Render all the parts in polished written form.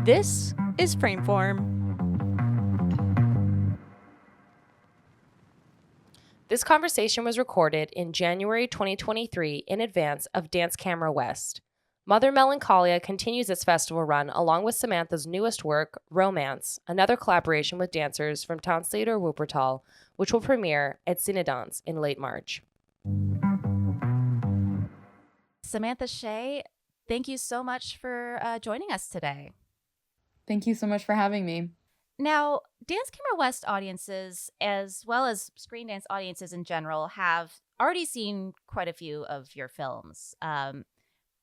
This is Frameform. This conversation was recorded in January 2023 in advance of Dance Camera West. Mother Melancholia continues its festival run along with Samantha's newest work, Romance, another collaboration with dancers from Tanztheater Wuppertal, which will premiere at Cinedans in late March. Samantha Shay, thank you so much for joining us today. Thank you so much for having me. Now, Dance Camera West audiences, as well as screen dance audiences in general, have already seen quite a few of your films,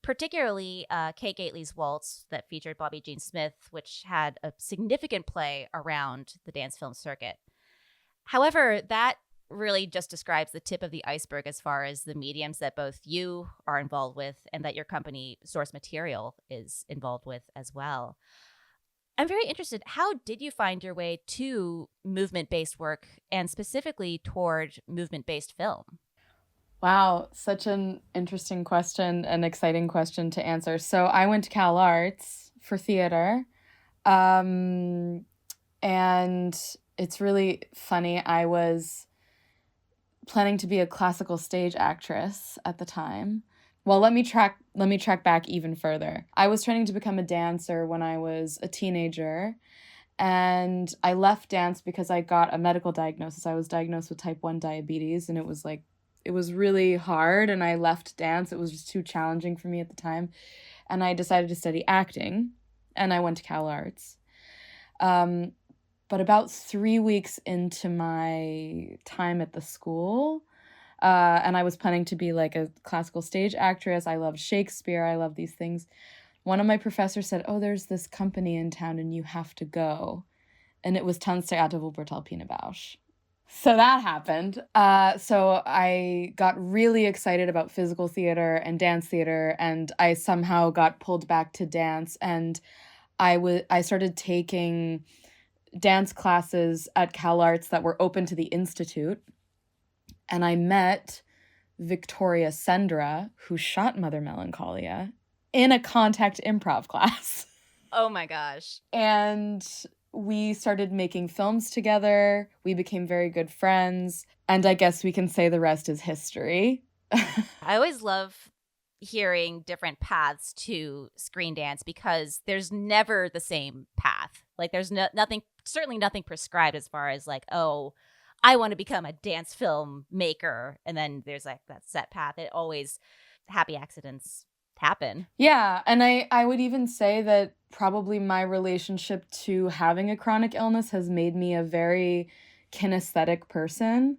particularly Kate Gately's Waltz that featured Bobby Jean Smith, which had a significant play around the dance film circuit. However, that really just describes the tip of the iceberg as far as the mediums that both you are involved with and that your company, Source Material, is involved with as well. I'm very interested, how did you find your way to movement-based work and specifically toward movement-based film? Wow, such an interesting question, an exciting question to answer. So I went to Cal Arts for theater, and it's really funny. I was planning to be a classical stage actress at the time. Well, let me track back even further. I was training to become a dancer when I was a teenager, and I left dance because I got a medical diagnosis. I was diagnosed with type 1 diabetes, and it was really hard, and I left dance. It was just too challenging for me at the time, and I decided to study acting, and I went to Cal Arts. But about 3 weeks into my time at the school, and I was planning to be like a classical stage actress. I love Shakespeare. I love these things. One of my professors said, "Oh, there's this company in town and you have to go." And it was Tanztheater Wuppertal Pina Bausch. So that happened. So I got really excited about physical theater and dance theater, and I somehow got pulled back to dance. And I started taking dance classes at Cal Arts that were open to the Institute. And I met Victoria Sendra, who shot Mother Melancholia, in a contact improv class. Oh my gosh. And we started making films together. We became very good friends. And I guess we can say the rest is history. I always love hearing different paths to screen dance because there's never the same path. Like there's certainly nothing prescribed as far as like, oh, I want to become a dance film maker. And then there's like that set path. It always, happy accidents happen. Yeah. And I would even say that probably my relationship to having a chronic illness has made me a very kinesthetic person,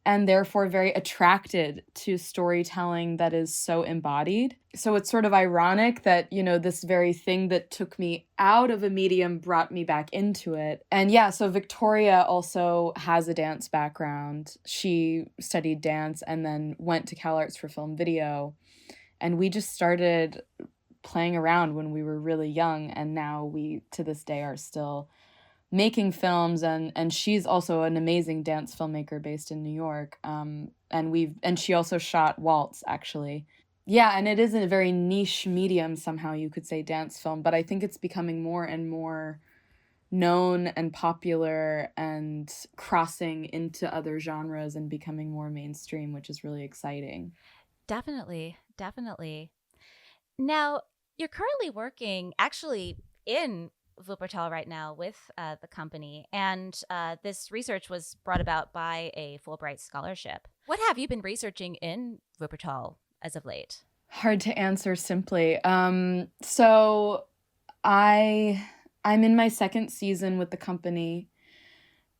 and therefore very attracted to storytelling that is so embodied. So it's sort of ironic that, this very thing that took me out of a medium brought me back into it. And yeah, so Victoria also has a dance background. She studied dance and then went to Cal Arts for film video. And we just started playing around when we were really young. And now we, to this day, are still making films, and she's also an amazing dance filmmaker based in New York. And she also shot Waltz, actually. Yeah, and it is a very niche medium, somehow you could say, dance film, but I think it's becoming more and more known and popular and crossing into other genres and becoming more mainstream, which is really exciting. Definitely. Now, you're currently working actually in Wuppertal right now with the company, and this research was brought about by a Fulbright scholarship. What have you been researching in Wuppertal as of late? Hard to answer simply. So I'm in my second season with the company.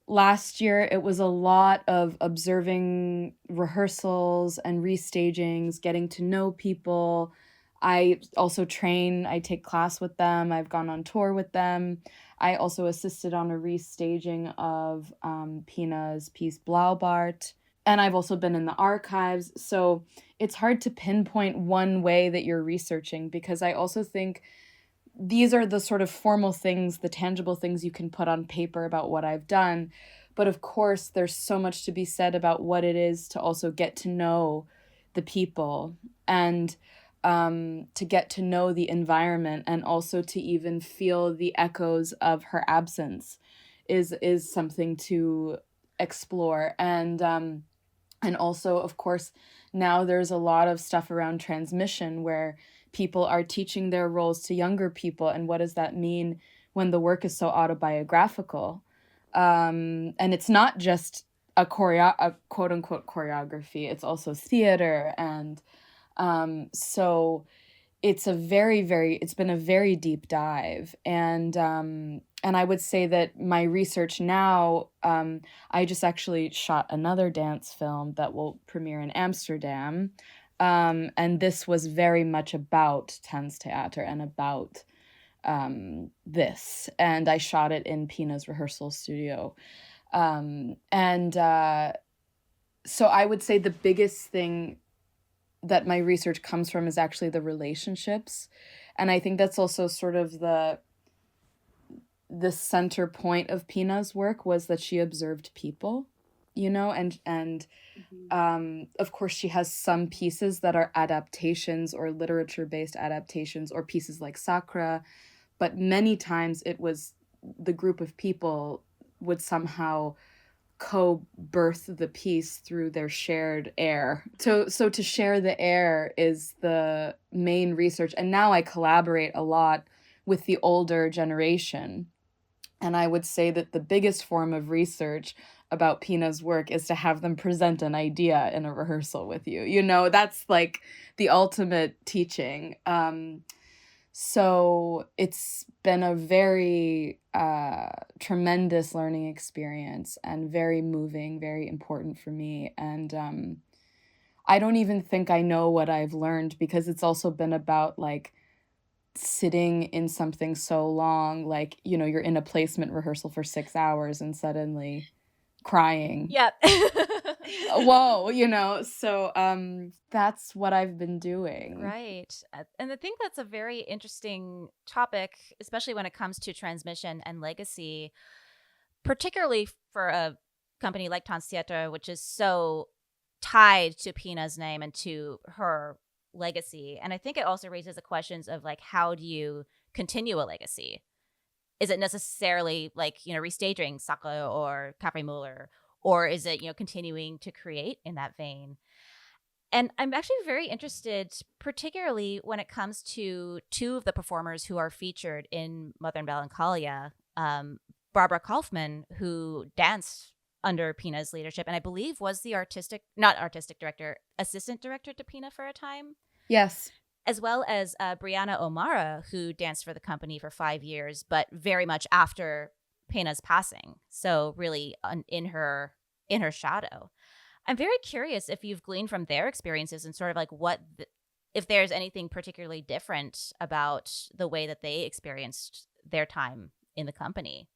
Last year, it was a lot of observing rehearsals and restagings, getting to know people. I also train, I take class with them. I've gone on tour with them. I also assisted on a restaging of Pina's piece Blaubart. And I've also been in the archives. So it's hard to pinpoint one way that you're researching, because I also think these are the sort of formal things, the tangible things you can put on paper about what I've done. But of course, there's so much to be said about what it is to also get to know the people. And to get to know the environment and also to even feel the echoes of her absence is something to explore. And also, of course, now there's a lot of stuff around transmission where people are teaching their roles to younger people, and what does that mean when the work is so autobiographical? And it's not just a quote unquote choreography, it's also theater. And so it's been a very deep dive. And I would say that my research now, I just actually shot another dance film that will premiere in Amsterdam. And this was very much about Tanztheater and about this. And I shot it in Pina's rehearsal studio. So I would say the biggest thing that my research comes from is actually the relationships. And I think that's also sort of the center point of Pina's work, was that she observed people, and of course she has some pieces that are adaptations or literature-based adaptations, or pieces like Sakra, but many times it was the group of people would somehow co-birth the piece through their shared air. So to share the air is the main research. And now I collaborate a lot with the older generation. And I would say that the biggest form of research about Pina's work is to have them present an idea in a rehearsal with you. That's like the ultimate teaching. So it's been a very tremendous learning experience, and very moving, very important for me. And I don't even think I know what I've learned, because it's also been about like sitting in something so long, like, you're in a placement rehearsal for 6 hours and suddenly crying. Yep. Whoa, so that's what I've been doing. Right. And I think that's a very interesting topic, especially when it comes to transmission and legacy, particularly for a company like Tanztheater, which is so tied to Pina's name and to her legacy. And I think it also raises the questions of like, how do you continue a legacy? Is it necessarily like, restaging Sakra or Cafe Muller, or is it, continuing to create in that vein? And I'm actually very interested, particularly when it comes to two of the performers who are featured in Mother Melancholia, Barbara Kaufman, who danced under Pina's leadership, and I believe was the assistant director to Pina for a time. Yes. As well as Brianna O'Mara, who danced for the company for 5 years, but very much after Pina's passing. So really in her shadow. I'm very curious if you've gleaned from their experiences and sort of like if there's anything particularly different about the way that they experienced their time in the company.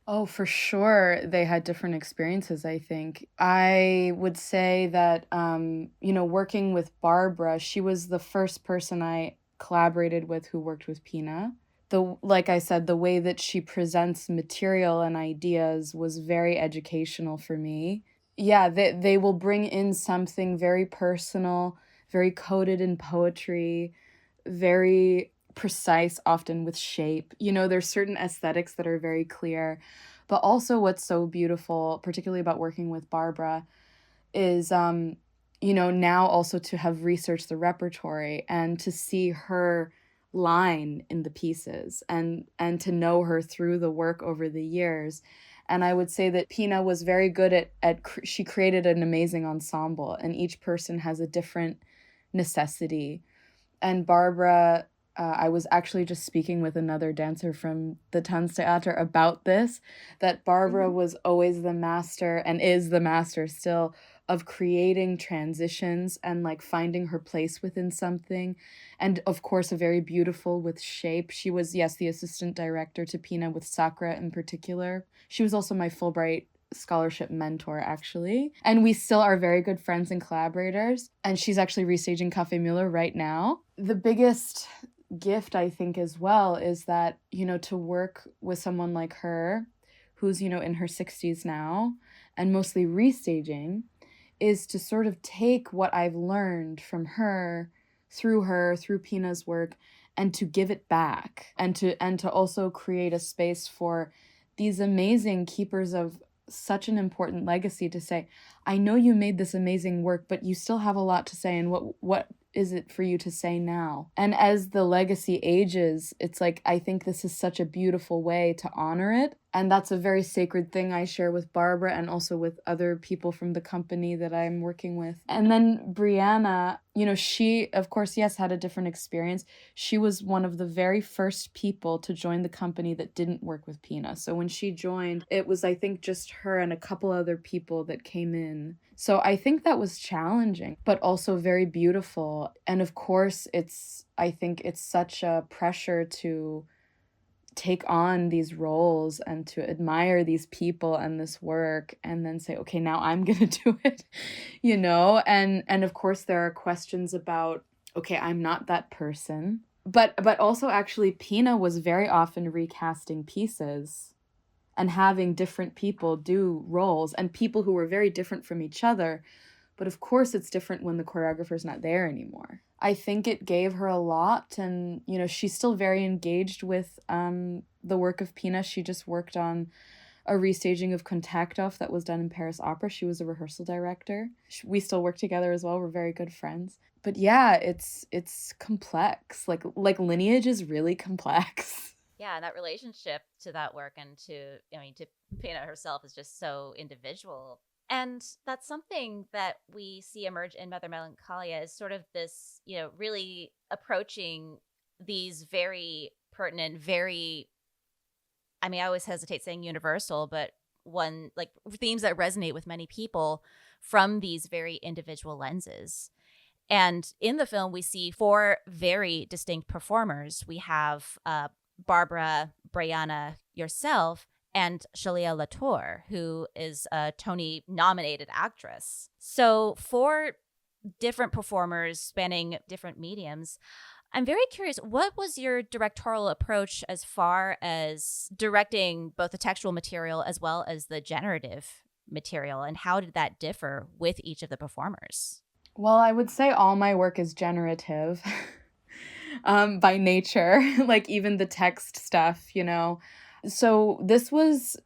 Oh, for sure. They had different experiences, I think. I would say that, working with Barbara, she was the first person I collaborated with who worked with Pina. Like I said, the way that she presents material and ideas was very educational for me. Yeah, they will bring in something very personal, very coded in poetry, very precise, often with shape. There's certain aesthetics that are very clear. But also what's so beautiful, particularly about working with Barbara, is, now also to have researched the repertory and to see her line in the pieces and to know her through the work over the years. And I would say that Pina was very good she created an amazing ensemble, and each person has a different necessity. And Barbara, I was actually just speaking with another dancer from the Tanztheater about this, that Barbara was always the master, and is the master still, of creating transitions and like finding her place within something. And of course, a very beautiful with shape. She was, yes, the assistant director to Pina with Sakra in particular. She was also my Fulbright scholarship mentor, actually. And we still are very good friends and collaborators. And she's actually restaging Cafe Muller right now. The biggest gift, I think, as well, is that, to work with someone like her, who's, in her 60s now, and mostly restaging, is to sort of take what I've learned from her, through Pina's work, and to give it back, and to also create a space for these amazing keepers of such an important legacy to say, I know you made this amazing work, but you still have a lot to say, and what is it for you to say now? And as the legacy ages, it's like, I think this is such a beautiful way to honor it. And that's a very sacred thing I share with Barbara and also with other people from the company that I'm working with. And then Brianna, she, of course, yes, had a different experience. She was one of the very first people to join the company that didn't work with Pina. So when she joined, it was, I think, just her and a couple other people that came in. So I think that was challenging, but also very beautiful. And of course, I think it's such a pressure to take on these roles and to admire these people and this work and then say, okay, now I'm gonna do it, and of course there are questions about, okay, I'm not that person, but also actually Pina was very often recasting pieces and having different people do roles, and people who were very different from each other. But of course it's different when the choreographer's not there anymore. I think it gave her a lot, and she's still very engaged with the work of Pina. She just worked on a restaging of Kontaktov that was done in Paris Opera. She was a rehearsal director. We still work together as well. We're very good friends. But yeah, it's complex. Like lineage is really complex. Yeah, that relationship to that work and to Pina herself is just so individual. And that's something that we see emerge in Mother Melancholia, is sort of this, really approaching these very pertinent, I always hesitate saying universal, but themes that resonate with many people from these very individual lenses. And in the film, we see 4 very distinct performers. We have Barbara, Brianna, yourself, and Shalia Latour, who is a Tony-nominated actress. So 4 different performers spanning different mediums. I'm very curious, what was your directorial approach as far as directing both the textual material as well as the generative material, and how did that differ with each of the performers? Well, I would say all my work is generative by nature, like even the text stuff, So this was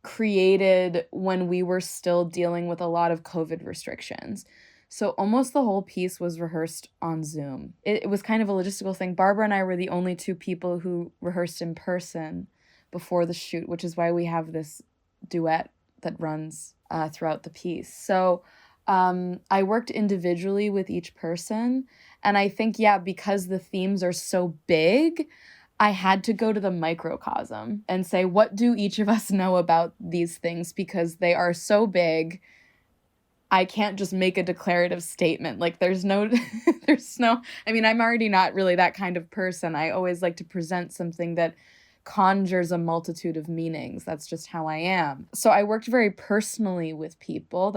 created when we were still dealing with a lot of COVID restrictions. So almost the whole piece was rehearsed on Zoom. It was kind of a logistical thing. Barbara and I were the only 2 people who rehearsed in person before the shoot, which is why we have this duet that runs throughout the piece. So I worked individually with each person. And I think, because the themes are so big, I had to go to the microcosm and say, what do each of us know about these things? Because they are so big, I can't just make a declarative statement. Like there's no, I'm already not really that kind of person. I always like to present something that conjures a multitude of meanings. That's just how I am. So I worked very personally with people.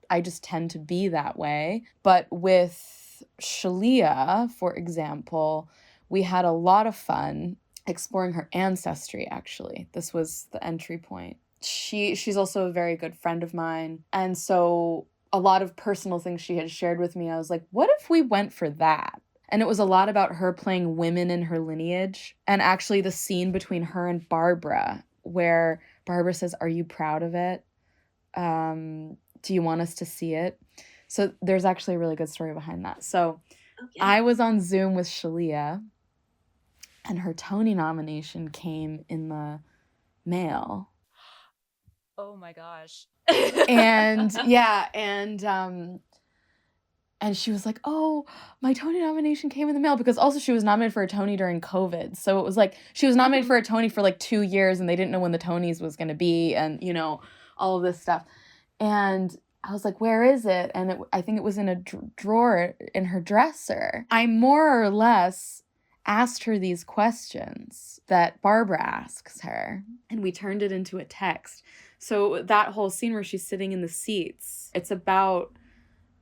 I just tend to be that way. But with Shalia, for example, we had a lot of fun exploring her ancestry, actually. This was the entry point. She's also a very good friend of mine. And so a lot of personal things she had shared with me, I was like, what if we went for that? And it was a lot about her playing women in her lineage. And actually the scene between her and Barbara, where Barbara says, are you proud of it? Do you want us to see it? So there's actually a really good story behind that. So okay. I was on Zoom with Shalia, and her Tony nomination came in the mail. Oh my gosh. And and she was like, oh, my Tony nomination came in the mail, because also she was nominated for a Tony during COVID. So it was like, she was nominated for a Tony for like 2 years, and they didn't know when the Tonys was going to be, and all of this stuff. And I was like, where is it? And I think it was in a drawer in her dresser. I more or less asked her these questions that Barbara asks her, and we turned it into a text. So that whole scene where she's sitting in the seats, it's about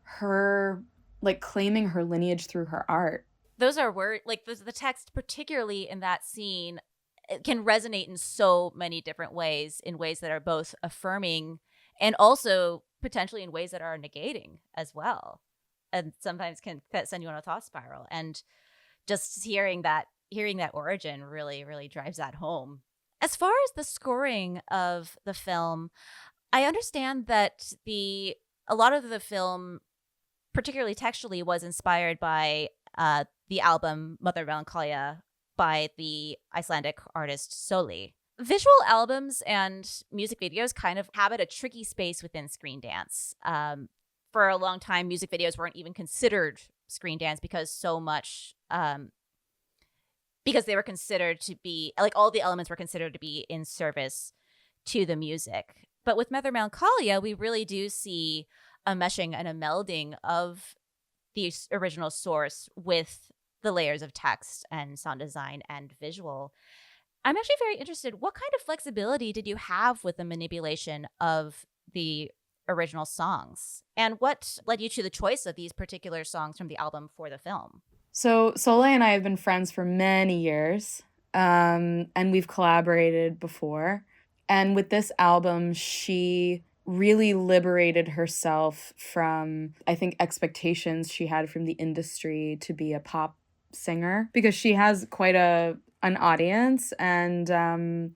her like claiming her lineage through her art. Those are words, like the text, particularly in that scene, it can resonate in so many different ways, in ways that are both affirming and also potentially in ways that are negating as well, and sometimes can send you on a thought spiral. And just hearing that origin really drives that home. As far as the scoring of the film, I understand that a lot of the film, particularly textually, was inspired by the album Mother Melancholia by the Icelandic artist Soli. Visual albums and music videos kind of habit a tricky space within screen dance. For a long time, music videos weren't even considered screen dance because so much, because they were considered to be, like, all the elements were considered to be in service to the music. But with Mother Melancholia, we really do see a meshing and a melding of the original source with the layers of text and sound design and visual. I'm actually very interested, what kind of flexibility did you have with the manipulation of the original songs? And what led you to the choice of these particular songs from the album for the film? So Soleil and I have been friends for many years, and we've collaborated before. And with this album, she really liberated herself from, I think, expectations she had from the industry to be a pop singer, because she has quite an audience, and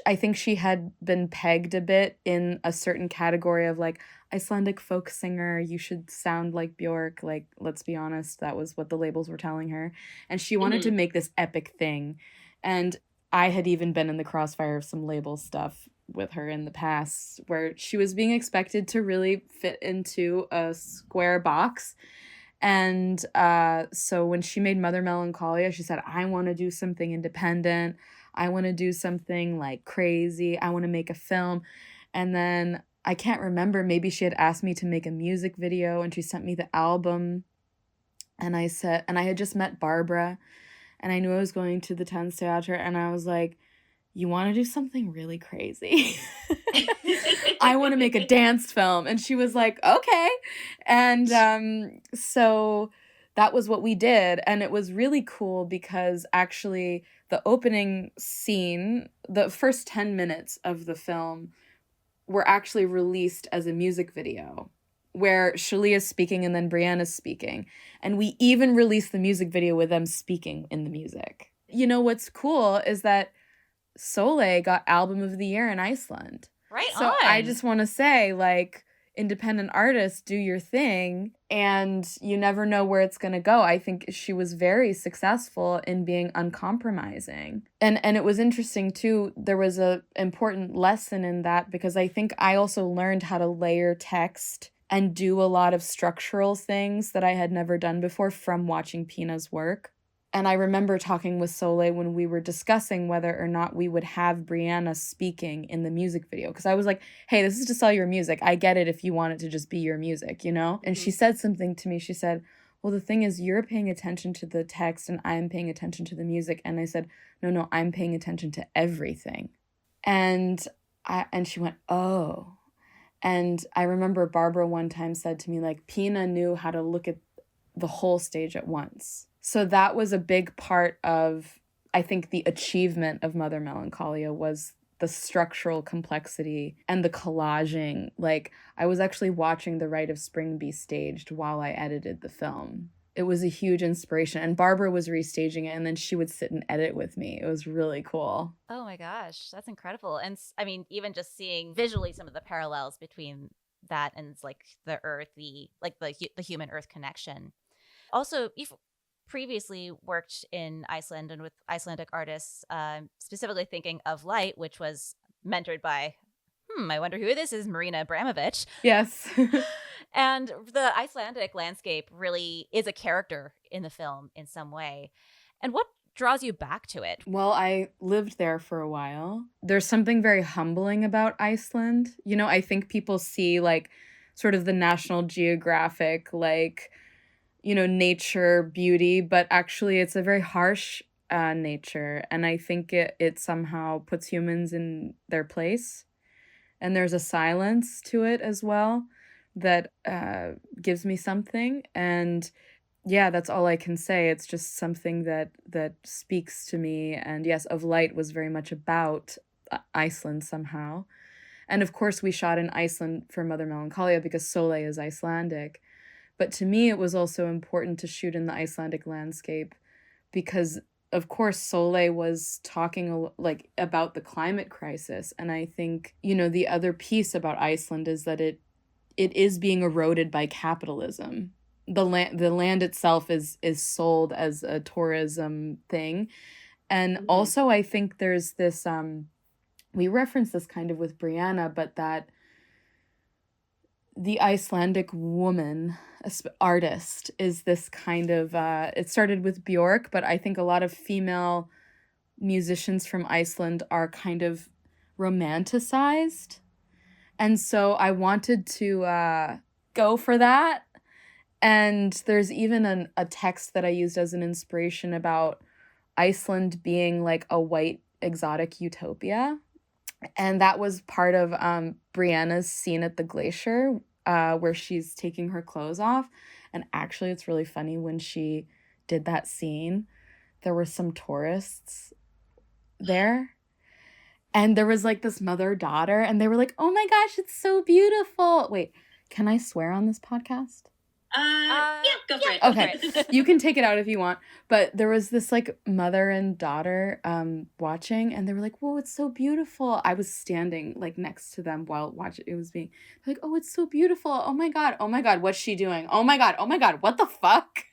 I think she had been pegged a bit in a certain category of, like, Icelandic folk singer, you should sound like Björk. Like, let's be honest, that was what the labels were telling her. And she wanted to make this epic thing. And I had even been in the crossfire of some label stuff with her in the past, where she was being expected to really fit into a square box. And so when she made Mother Melancholia, she said, I want to do something independent. I want to do something, like, crazy. I want to make a film. And then I can't remember, maybe she had asked me to make a music video, and she sent me the album. And I said, and I had just met Barbara, and I knew I was going to the Tanztheater, and I was like, you want to do something really crazy? I want to make a dance film. And she was like, okay. And so that was what we did. And it was really cool because actually the opening scene, the first 10 minutes of the film, were actually released as a music video where Shalia's speaking and then Brianna's speaking. And we even released the music video with them speaking in the music. You know, what's cool is that Soleil got Album of the Year in Iceland. Right So on. I just want to say, like, independent artists, do your thing, and you never know where it's going to go. I think she was very successful in being uncompromising. And it was interesting, too. There was a important lesson in that, because I think I also learned how to layer text and do a lot of structural things that I had never done before from watching Pina's work. And I remember talking with Soleil when we were discussing whether or not we would have Brianna speaking in the music video. Because I was like, hey, this is to sell your music. I get it if you want it to just be your music, you know? And she said something to me. She said, well, the thing is, you're paying attention to the text and I'm paying attention to the music. And I said, no, I'm paying attention to everything. And she went, oh. And I remember Barbara one time said to me, like, Pina knew how to look at the whole stage at once. So that was a big part of, I think, the achievement of Mother Melancholia was the structural complexity and the collaging. Like, I was actually watching The Rite of Spring be staged while I edited the film. It was a huge inspiration. And Barbara was restaging it, and then she would sit and edit with me. It was really cool. Oh my gosh, that's incredible. And I mean, even just seeing visually some of the parallels between that and, like, the earth, the human earth connection. Also, you've previously worked in Iceland and with Icelandic artists, specifically thinking of Light, which was mentored by, I wonder who this is, Marina Abramovic. Yes. And the Icelandic landscape really is a character in the film in some way. And what draws you back to it? Well, I lived there for a while. There's something very humbling about Iceland. You know, I think people see, like, sort of the National Geographic, like, you know, nature beauty, but actually it's a very harsh nature. And I think it somehow puts humans in their place. And there's a silence to it as well that gives me something. And yeah, that's all I can say. It's just something that speaks to me. And yes, Of Light was very much about Iceland somehow. And of course, we shot in Iceland for Mother Melancholia because Soleil is Icelandic. But to me, it was also important to shoot in the Icelandic landscape because, of course, Soleil was talking like about the climate crisis. And I think, you know, the other piece about Iceland is that it is being eroded by capitalism. The land itself is sold as a tourism thing. And also I think there's this we reference this kind of with Brianna, but that the Icelandic woman artist is this kind of it started with Björk, but I think a lot of female musicians from Iceland are kind of romanticized. And so I wanted to go for that. And there's even a text that I used as an inspiration about Iceland being like a white exotic utopia. And that was part of Brianna's scene at the glacier where she's taking her clothes off. And actually, it's really funny, when she did that scene, there were some tourists there. And there was like this mother-daughter, and they were like, oh my gosh, it's so beautiful. Wait, can I swear on this podcast? Yeah, go for it. Okay, you can take it out if you want. But there was this like mother and daughter watching, and they were like, whoa, it's so beautiful. I was standing like next to them while watching. It was being like, oh, it's so beautiful. Oh my God, what's she doing? Oh my God, what the fuck?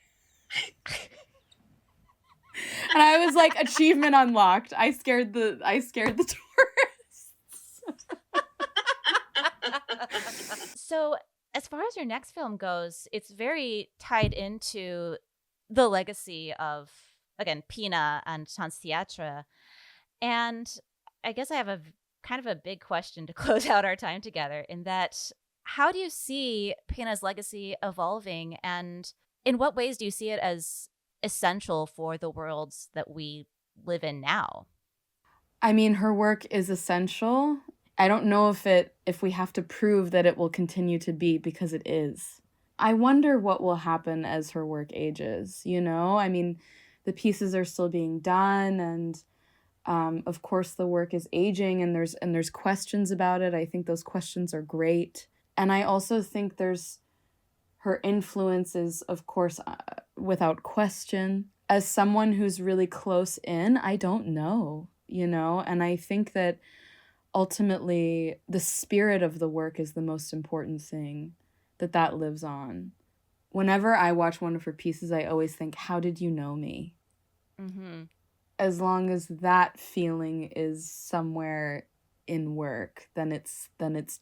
And I was like, achievement unlocked. I scared the tourists. So as far as your next film goes, it's very tied into the legacy of, again, Pina and Tanztheater. And I guess I have a kind of a big question to close out our time together, in that, how do you see Pina's legacy evolving, and in what ways do you see it as essential for the worlds that we live in now? I mean, her work is essential. I don't know if we have to prove that it will continue to be, because it is. I wonder what will happen as her work ages, you know? I mean, the pieces are still being done, and of course the work is aging, and there's questions about it. I think those questions are great. And I also think there's her influence is, of course, without question. As someone who's really close in, I don't know, you know? And I think that ultimately the spirit of the work is the most important thing, that lives on. Whenever I watch one of her pieces, I always think, how did you know me? Mm-hmm. As long as that feeling is somewhere in work, then it's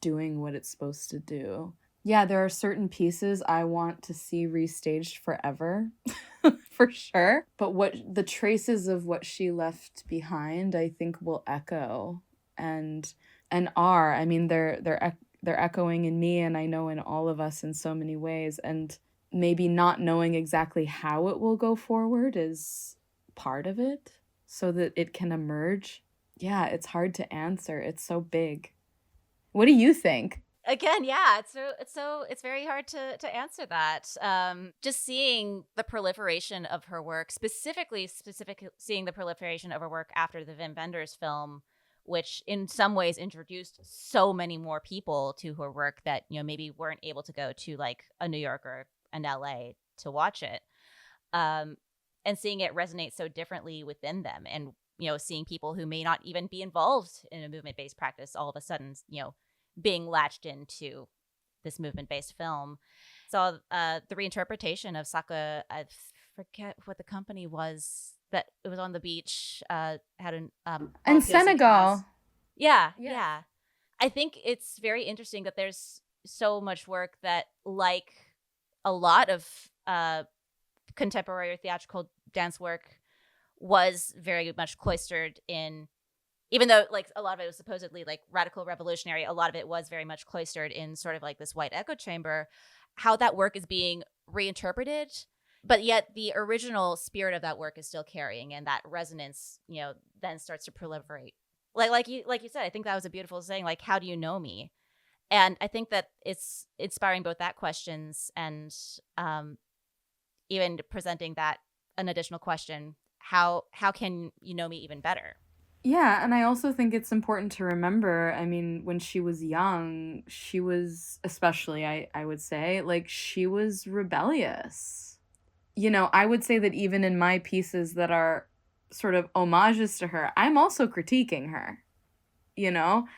doing what it's supposed to do. Yeah, there are certain pieces I want to see restaged forever, for sure. But what the traces of what she left behind, I think, will echo and are. I mean, they're echoing in me, and I know in all of us in so many ways. And maybe not knowing exactly how it will go forward is part of it, so that it can emerge. Yeah, it's hard to answer. It's so big. What do you think? Again, yeah, it's very hard to answer that. Just seeing the proliferation of her work, specifically seeing the proliferation of her work after the Wim Wenders film, which in some ways introduced so many more people to her work that, you know, maybe weren't able to go to like a New York or an LA to watch it, and seeing it resonate so differently within them, and, you know, seeing people who may not even be involved in a movement-based practice all of a sudden, you know, being latched into this movement-based film. So the reinterpretation of Saka, I forget what the company was, that it was on the beach, had an in Senegal. Yeah. I think it's very interesting that there's so much work that, like a lot of contemporary theatrical dance work, was very much cloistered in, even though like a lot of it was supposedly like radical revolutionary, a lot of it was very much cloistered in sort of like this white echo chamber, how that work is being reinterpreted, but yet the original spirit of that work is still carrying, and that resonance, you know, then starts to proliferate. Like you said, I think that was a beautiful saying, like, how do you know me? And I think that it's inspiring both that questions and even presenting that an additional question, how can you know me even better? Yeah, and I also think it's important to remember, I mean, when she was young, she was, especially, I would say, like, she was rebellious. You know, I would say that even in my pieces that are sort of homages to her, I'm also critiquing her, you know?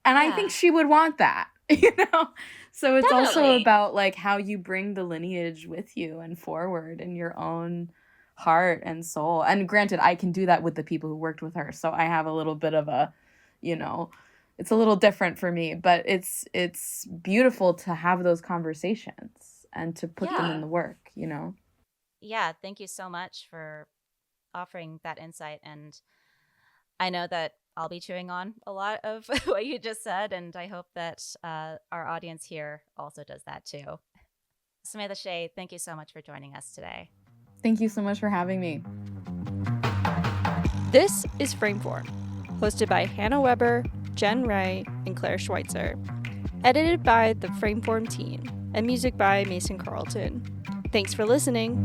And I think Yeah. she would want that, you know? So it's also Definitely. about, like, how you bring the lineage with you and forward in your own heart and soul. And granted, I can do that with the people who worked with her, so I have a little bit of a, you know, it's a little different for me, but it's beautiful to have those conversations and to put them Yeah. in the work, you know? Yeah, thank you so much for offering that insight. And I know that I'll be chewing on a lot of what you just said, and I hope that our audience here also does that too. Samantha Shay, thank you so much for joining us today. Thank you so much for having me. This is Frameform, hosted by Hannah Weber, Jen Ray, and Clare Schweitzer. Edited by the Frameform team, and music by Mason Carlton. Thanks for listening.